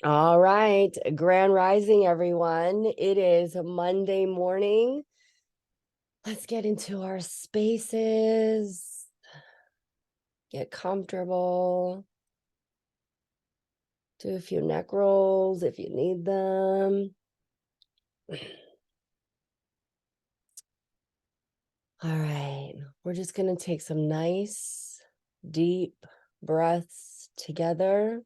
All right, grand rising, everyone. It is Monday morning. Let's get into our spaces, get comfortable, do a few neck rolls if you need them. All right, we're just going to take some nice, deep breaths together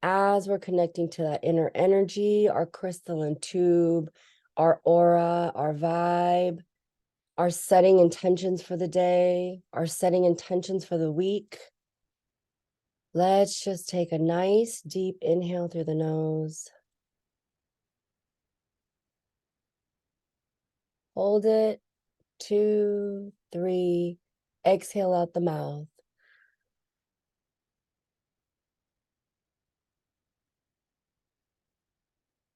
as we're connecting to that inner energy, our crystalline tube, our aura, our vibe. Are setting intentions for the day, are setting intentions for the week. Let's just take a nice deep inhale through the nose. Hold it, 2, 3, exhale out the mouth.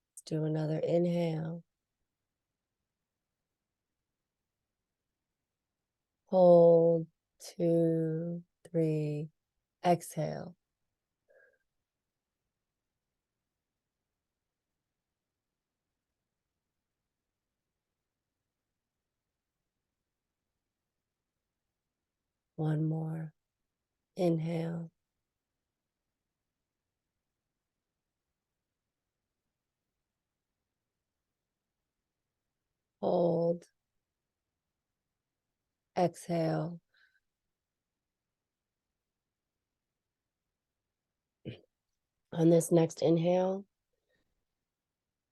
Let's do another inhale. Hold, 2, 3, exhale. One more. Inhale. Hold. Exhale. On this next inhale,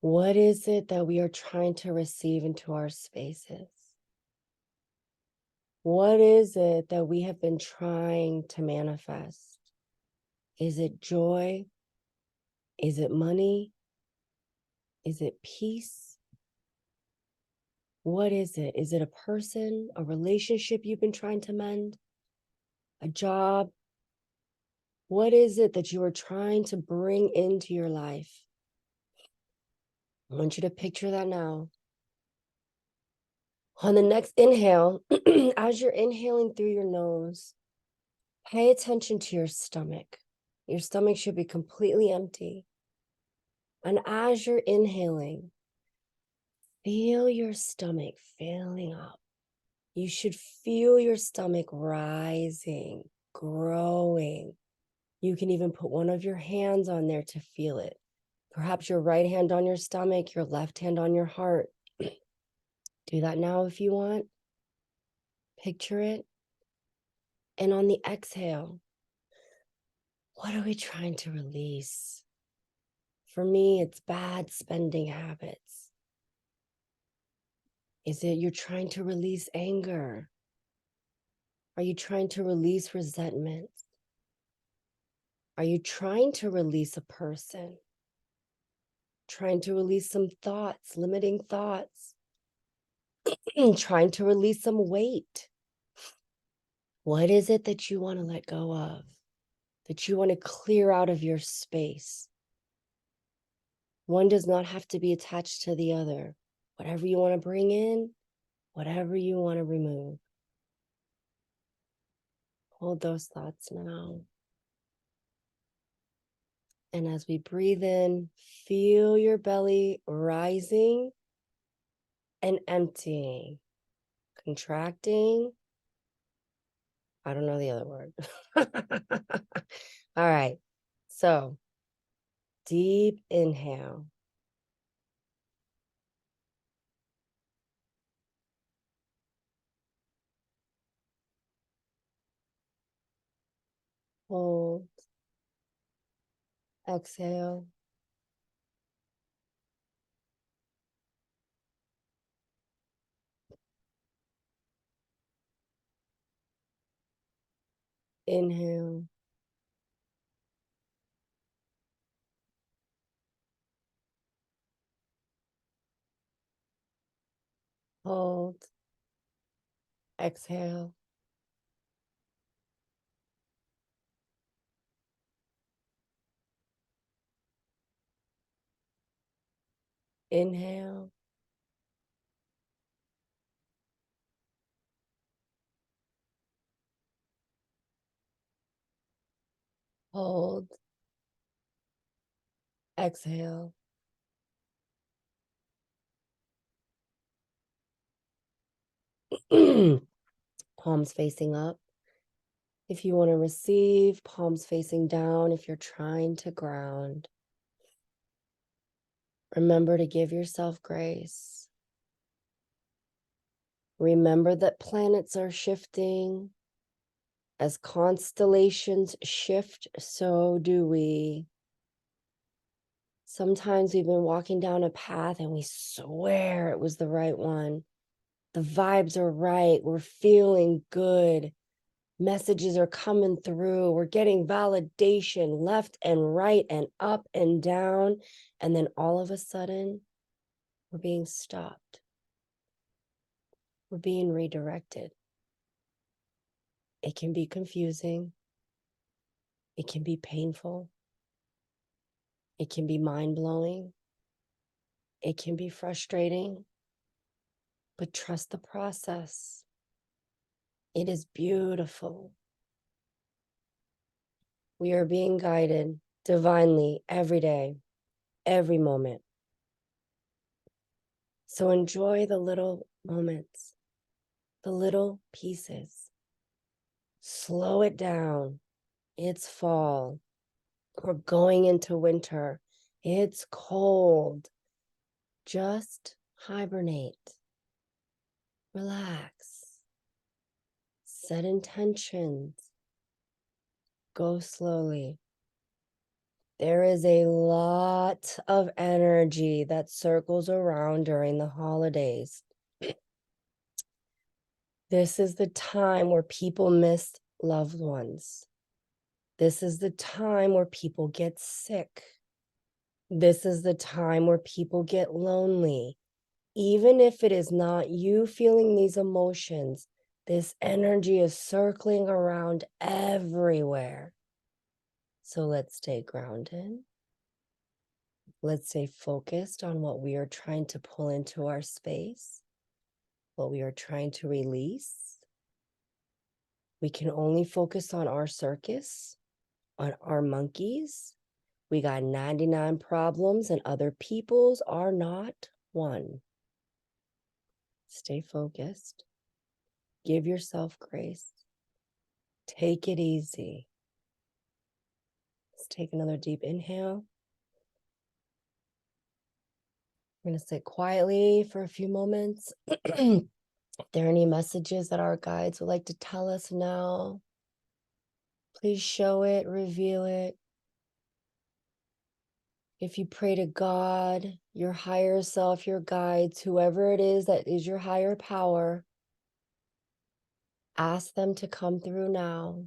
what is it that we are trying to receive into our spaces? What is it that we have been trying to manifest? Is it joy? Is it money? Is it peace? What is it? Is it a person, a relationship you've been trying to mend? A job? What is it that you are trying to bring into your life? I want you to picture that now. On the next inhale, as you're inhaling through your nose, pay attention to your stomach. Your stomach should be completely empty. And as you're inhaling, feel your stomach filling up. You should feel your stomach rising, growing. You can even put one of your hands on there to feel it. Perhaps your right hand on your stomach, your left hand on your heart. Do that now if you want. Picture it. And on the exhale, what are we trying to release? For me, it's bad spending habits. Is it you're trying to release anger? Are you trying to release resentment? Are you trying to release a person? Trying to release some thoughts, limiting thoughts? Trying to release some weight? What is it that you want to let go of? That you want to clear out of your space? One does not have to be attached to the other. Whatever you want to bring in, whatever you want to remove. Hold those thoughts now. And as we breathe in, feel your belly rising and emptying, contracting. I don't know the other word. All right. So deep inhale. Hold. Exhale. Inhale. Hold. Exhale. Inhale. Hold. Exhale. Palms facing up. If you want to receive, palms facing down. If you're trying to ground, remember to give yourself grace. Remember that planets are shifting. As constellations shift, so do we. Sometimes we've been walking down a path and we swear it was the right one. The vibes are right. We're feeling good. Messages are coming through. We're getting validation left and right and up and down. And then all of a sudden, we're being stopped. We're being redirected. It can be confusing. It can be painful. It can be mind-blowing. It can be frustrating. But trust the process. It is beautiful. We are being guided divinely every day, every moment. So enjoy the little moments, the little pieces. Slow it down. It's fall. We're going into winter. It's cold. Just hibernate. Relax. Set intentions. Go slowly. There is a lot of energy that circles around during the holidays. This is the time where people miss loved ones. This is the time where people get sick. This is the time where people get lonely. Even if it is not you feeling these emotions, this energy is circling around everywhere. So let's stay grounded. Let's stay focused on what we are trying to pull into our space, what we are trying to release. We can only focus on our circus, on our monkeys. We got 99 problems and other people's are not one. Stay focused. Give yourself grace. Take it easy. Let's take another deep inhale. We're going to sit quietly for a few moments. If there are any messages that our guides would like to tell us now, please show it, reveal it. If you pray to God, your higher self, your guides, whoever it is that is your higher power, ask them to come through now.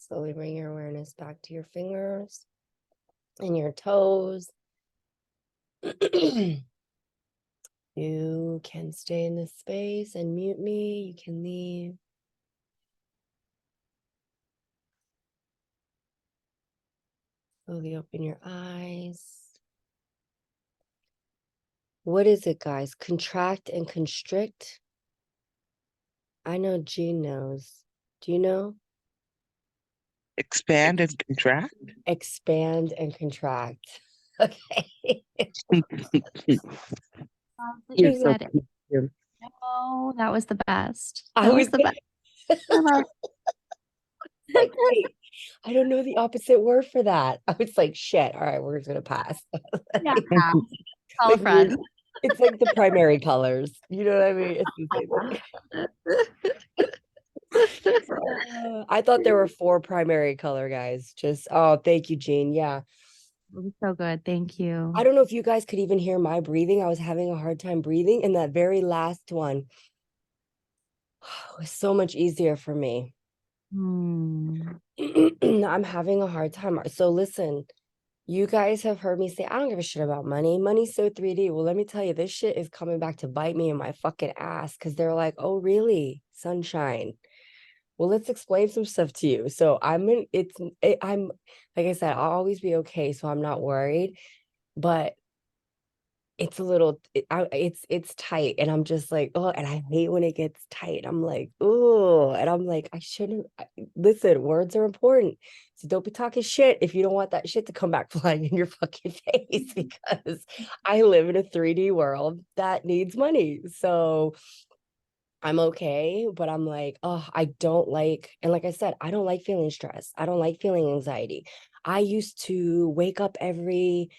Slowly bring your awareness back to your fingers and your toes. You can stay in this space and mute me. You can leave. Slowly open your eyes. What is it, guys? Contract and constrict? I know Jean knows. Do you know? Expand and contract. Expand and contract. Okay. You're You so said, cute. oh, that was the best. I That was was the best. I love like, wait, I don't know the opposite word for that. I was like, shit. All right, we're just gonna pass. Yeah, call a Like weird. friend. It's like the primary colors. You know what I mean? It's the same thing. I thought there were 4 primary color guys. Just thank you, Jean. Yeah. It was so good. Thank you. I don't know if you guys could even hear my breathing. I was having a hard time breathing, and that very last one was so much easier for me. I'm having a hard time. So listen, you guys have heard me say, I don't give a shit about money. Money's so 3D. Well, let me tell you, this shit is coming back to bite me in my fucking ass because they're like, oh, really? Sunshine. Well, let's explain some stuff to you. So I'm, like I said, I'll always be okay. So I'm not worried, but it's a little, it's tight. And I'm just like, oh, and I hate when it gets tight. I'm like, oh, and I'm like, listen, words are important. So don't be talking shit if you don't want that shit to come back flying in your fucking face, because I live in a 3D world that needs money. So I'm okay, but I'm like, oh, I don't like, and like I said, I don't like feeling stressed. I don't like feeling anxiety. I used to wake up every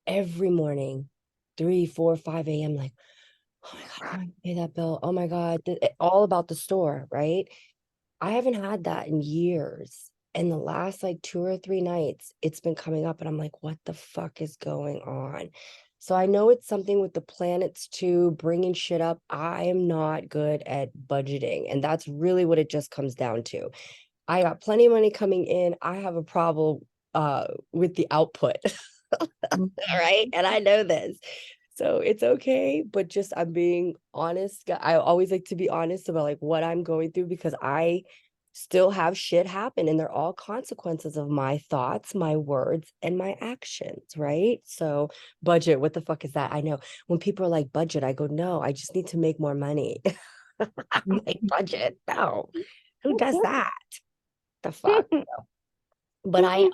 morning, 3, 4, 5 a.m. Like, oh my God, I pay that bill. Oh my God, all about the store, right? I haven't had that in years. And the last like 2 or 3 nights, it's been coming up, and I'm like, what the fuck is going on? So I know it's something with the planets too, bringing shit up. I am not good at budgeting. And that's really what it just comes down to. I got plenty of money coming in. I have a problem with the output. All right. And I know this. So it's okay, but just I'm being honest. I always like to be honest about like what I'm going through, because I still have shit happen, and they're all consequences of my thoughts, my words, and my actions, right? So budget, what the fuck is that? I know when people are like budget, I go, no, I just need to make more money. I'm like, budget? No. Who does that? The fuck? But I'm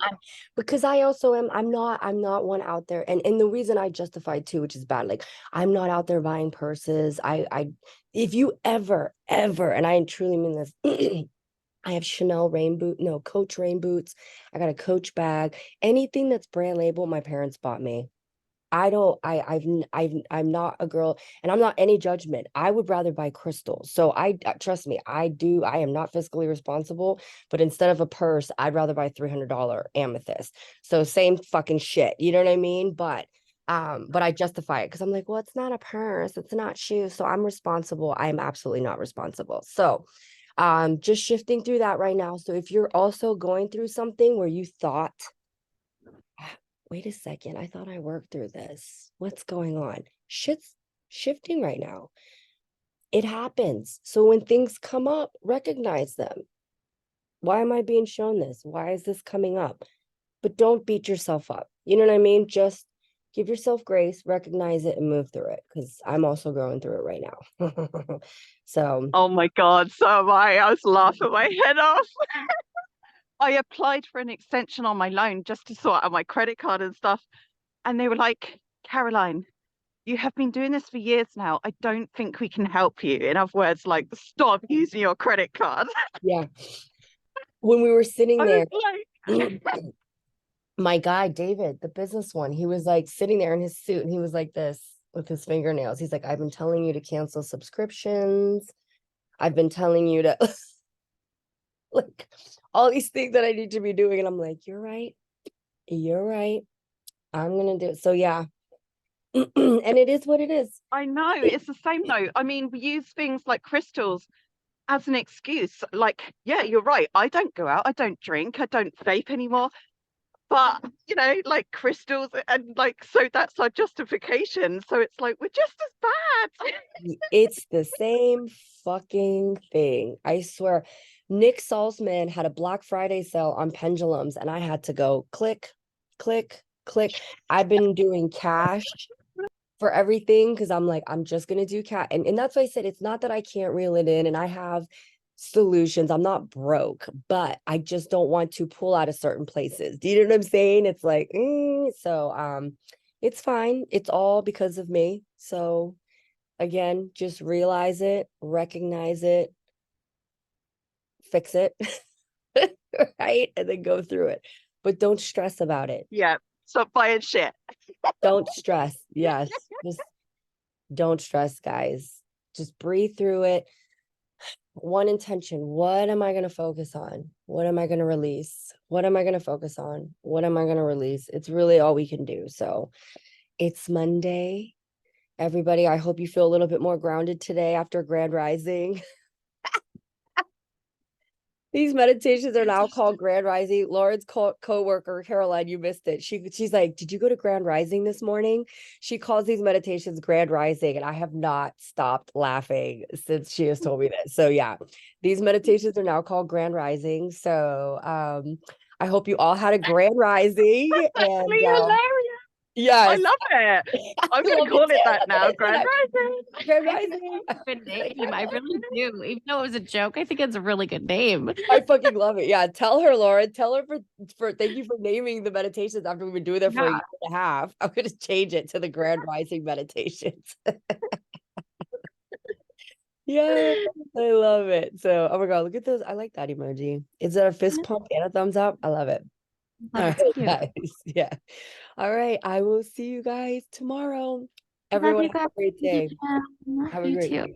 because I also am, I'm not one out there, and the reason I justify too, which is bad, like I'm not out there buying purses. I if you ever, and I truly mean this, I have Chanel rain boot, no, Coach rain boots. I got a Coach bag. Anything that's brand label, my parents bought me. I don't, I'm not a girl, and I'm not any judgment. I would rather buy crystals. So trust me, I am not fiscally responsible, but instead of a purse, I'd rather buy $300 amethyst. So same fucking shit. You know what I mean? But I justify it because I'm like, well, it's not a purse, it's not shoes. So I'm responsible. I am absolutely not responsible. So just shifting through that right now. So if you're also going through something where you thought, wait a second, I thought I worked through this. What's going on? Shit's shifting right now. It happens. So when things come up, recognize them. Why am I being shown this? Why is this coming up? But don't beat yourself up. You know what I mean? Just give yourself grace, recognize it, and move through it, because I'm also going through it right now. So, Oh my God, so am I. I was laughing my head off. I applied for an extension on my loan just to sort out my credit card and stuff. And they were like, Caroline, you have been doing this for years now. I don't think we can help you. In other words, like, stop using your credit card. yeah. When we were sitting I there, was like, my guy, David, the business one, he was like sitting there in his suit, and he was like this with his fingernails. He's like, I've been telling you to cancel subscriptions. I've been telling you to like all these things that I need to be doing. And I'm like, you're right. You're right. I'm gonna do it. So yeah. And it is what it is. I know, it's the same though. I mean, we use things like crystals as an excuse. Like, yeah, you're right. I don't go out, I don't drink, I don't vape anymore. But like crystals, and like, so that's our justification. So it's like we're just as bad. It's the same fucking thing. I swear. Nick Salzman had a Black Friday sale on pendulums, and I had to go click, click, click. I've been doing cash for everything because I'm like, I'm just gonna do cat. And that's why I said it's not that I can't reel it in and I have solutions. I'm not broke, but I just don't want to pull out of certain places. Do you know what I'm saying? It's like, so it's fine. It's all because of me. So again, just realize it, recognize it, fix it, right? And then go through it. But don't stress about it. Yeah. Stop buying shit. Don't stress. Yes. Just don't stress, guys. Just breathe through it. One intention. What am I going to focus on? What am I going to release? What am I going to focus on? What am I going to release? It's really all we can do. So it's Monday. Everybody, I hope you feel a little bit more grounded today after Grand Rising. These meditations are now called Grand Rising. Lauren's co-worker, Caroline, you missed it. She's like, did you go to Grand Rising this morning? She calls these meditations Grand Rising, and I have not stopped laughing since she has told me this. So yeah, these meditations are now called Grand Rising. So I hope you all had a Grand Rising. And Hilarious. yes. I love it. I'm going to call it that now. Grand Rising. Grand Rising. Good name. I really do. Even though it was a joke, I think it's a really good name. I fucking love it. Yeah. Tell her, Lauren. Tell her for thank you for naming the meditations after we've been doing them for a year and a half. I'm gonna change it to the Grand Rising meditations. Yeah, I love it. So oh my god, look at those. I like that emoji. Is that a fist pump and a thumbs up? I love it. All That's right, cute. guys. Yeah. All right. I will see you guys tomorrow. Love Everyone you have a guys. great day. Yeah, Have a you great too. day.